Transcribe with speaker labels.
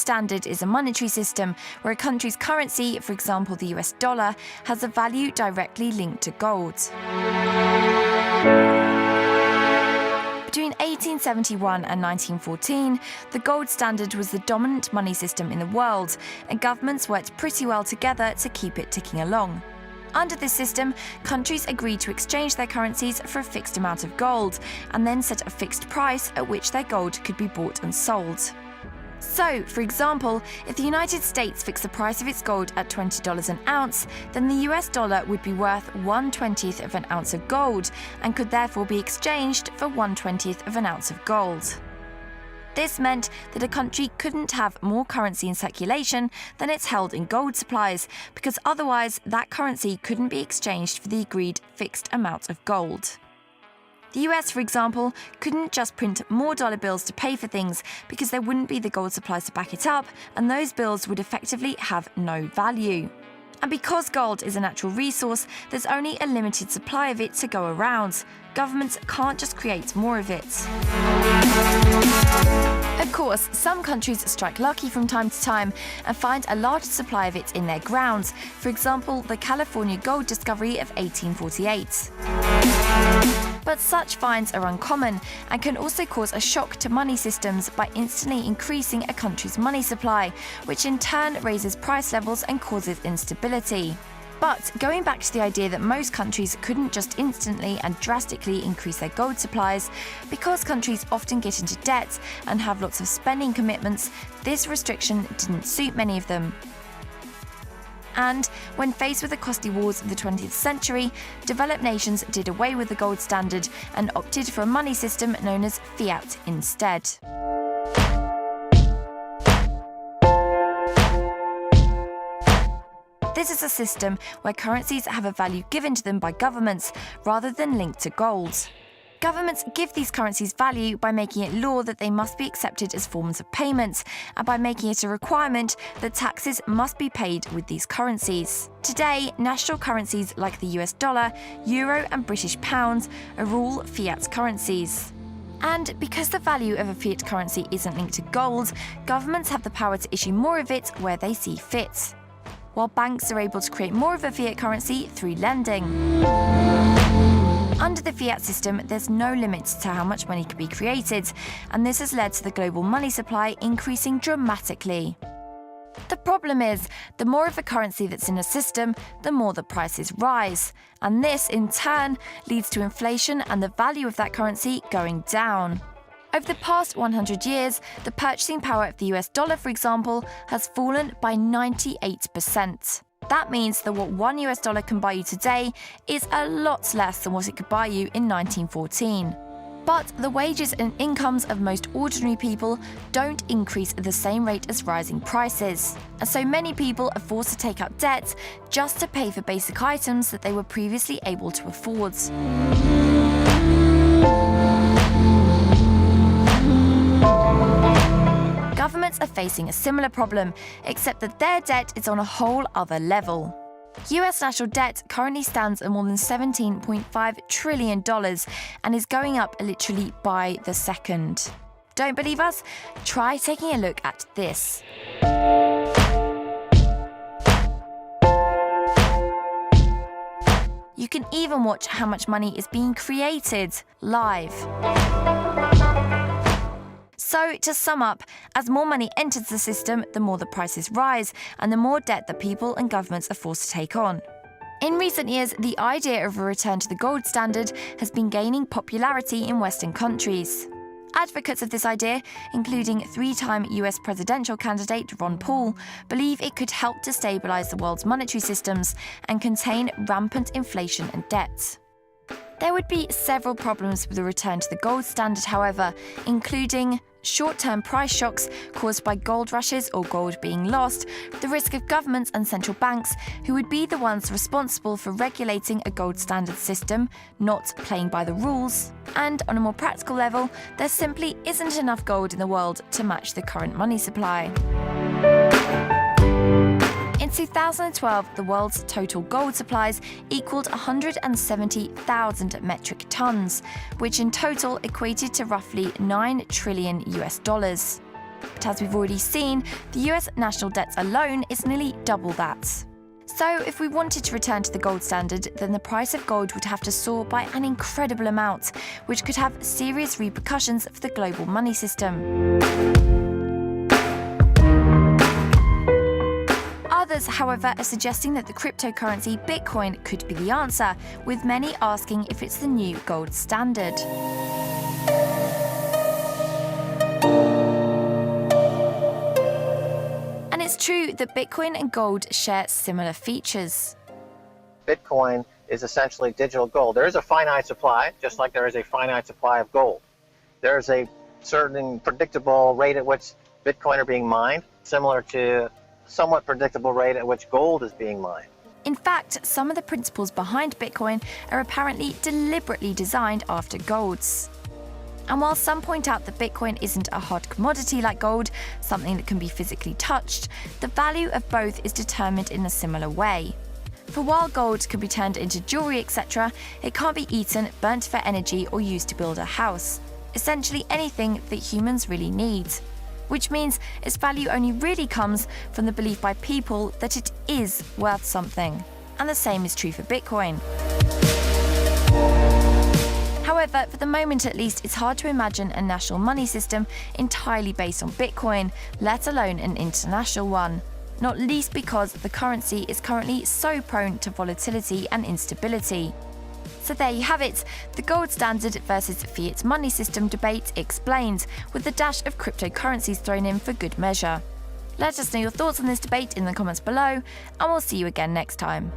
Speaker 1: standard is a monetary system where a country's currency, for example the US dollar, has a value directly linked to gold. Between 1871 and 1914, the gold standard was the dominant money system in the world, and governments worked pretty well together to keep it ticking along. Under this system, countries agreed to exchange their currencies for a fixed amount of gold, and then set a fixed price at which their gold could be bought and sold. So, for example, if the United States fixed the price of its gold at $20 an ounce, then the US dollar would be worth 1/20th of an ounce of gold, and could therefore be exchanged for 1/20th of an ounce of gold. This meant that a country couldn't have more currency in circulation than it's held in gold supplies, because otherwise that currency couldn't be exchanged for the agreed fixed amount of gold. The US, for example, couldn't just print more dollar bills to pay for things because there wouldn't be the gold supplies to back it up, and those bills would effectively have no value. And because gold is a natural resource, there's only a limited supply of it to go around. Governments can't just create more of it. Of course, some countries strike lucky from time to time and find a large supply of it in their grounds, for example, the California gold discovery of 1848. But such finds are uncommon and can also cause a shock to money systems by instantly increasing a country's money supply, which in turn raises price levels and causes instability. But going back to the idea that most countries couldn't just instantly and drastically increase their gold supplies, because countries often get into debt and have lots of spending commitments, this restriction didn't suit many of them. And when faced with the costly wars of the 20th century, developed nations did away with the gold standard and opted for a money system known as Fiat instead. This is a system where currencies have a value given to them by governments rather than linked to gold. Governments give these currencies value by making it law that they must be accepted as forms of payment, and by making it a requirement that taxes must be paid with these currencies. Today, national currencies like the US dollar, euro and British pounds are all fiat currencies. And because the value of a fiat currency isn't linked to gold, governments have the power to issue more of it where they see fit, while banks are able to create more of a fiat currency through lending. Under the fiat system, there's no limit to how much money can be created, and this has led to the global money supply increasing dramatically. The problem is, the more of a currency that's in a system, the more the prices rise, and this, in turn, leads to inflation and the value of that currency going down. Over the past 100 years, the purchasing power of the US dollar, for example, has fallen by 98%. That means that what $1 US can buy you today is a lot less than what it could buy you in 1914. But the wages and incomes of most ordinary people don't increase at the same rate as rising prices. And so many people are forced to take out debt just to pay for basic items that they were previously able to afford. Governments are facing a similar problem, except that their debt is on a whole other level. US national debt currently stands at more than $17.5 trillion and is going up literally by the second. Don't believe us? Try taking a look at this. You can even watch how much money is being created live. So, to sum up, as more money enters the system, the more the prices rise, and the more debt that people and governments are forced to take on. In recent years, the idea of a return to the gold standard has been gaining popularity in Western countries. Advocates of this idea, including three-time US presidential candidate Ron Paul, believe it could help to stabilize the world's monetary systems and contain rampant inflation and debt. There would be several problems with the return to the gold standard, however, including short-term price shocks caused by gold rushes or gold being lost, the risk of governments and central banks, who would be the ones responsible for regulating a gold standard system, not playing by the rules, and on a more practical level, there simply isn't enough gold in the world to match the current money supply. In 2012, the world's total gold supplies equaled 170,000 metric tons, which in total equated to roughly $9 trillion. But as we've already seen, the US national debt alone is nearly double that. So if we wanted to return to the gold standard, then the price of gold would have to soar by an incredible amount, which could have serious repercussions for the global money system. Others, however, are suggesting that the cryptocurrency Bitcoin could be the answer, with many asking if it's the new gold standard. And it's true that Bitcoin and gold share similar features.
Speaker 2: Bitcoin is essentially digital gold. There is a finite supply, just like there is a finite supply of gold. There's a certain predictable rate at which Bitcoin are being mined, similar to somewhat predictable rate at which gold is being mined.
Speaker 1: In fact, some of the principles behind Bitcoin are apparently deliberately designed after gold's. And while some point out that Bitcoin isn't a hard commodity like gold, something that can be physically touched, the value of both is determined in a similar way. For while gold can be turned into jewelry, etc., it can't be eaten, burnt for energy, or used to build a house. Essentially anything that humans really need. Which means its value only really comes from the belief by people that it is worth something. And the same is true for Bitcoin. However, for the moment at least, it's hard to imagine a national money system entirely based on Bitcoin, let alone an international one. Not least because the currency is currently so prone to volatility and instability. So there you have it, the gold standard versus fiat money system debate explained, with a dash of cryptocurrencies thrown in for good measure. Let us know your thoughts on this debate in the comments below, and we'll see you again next time.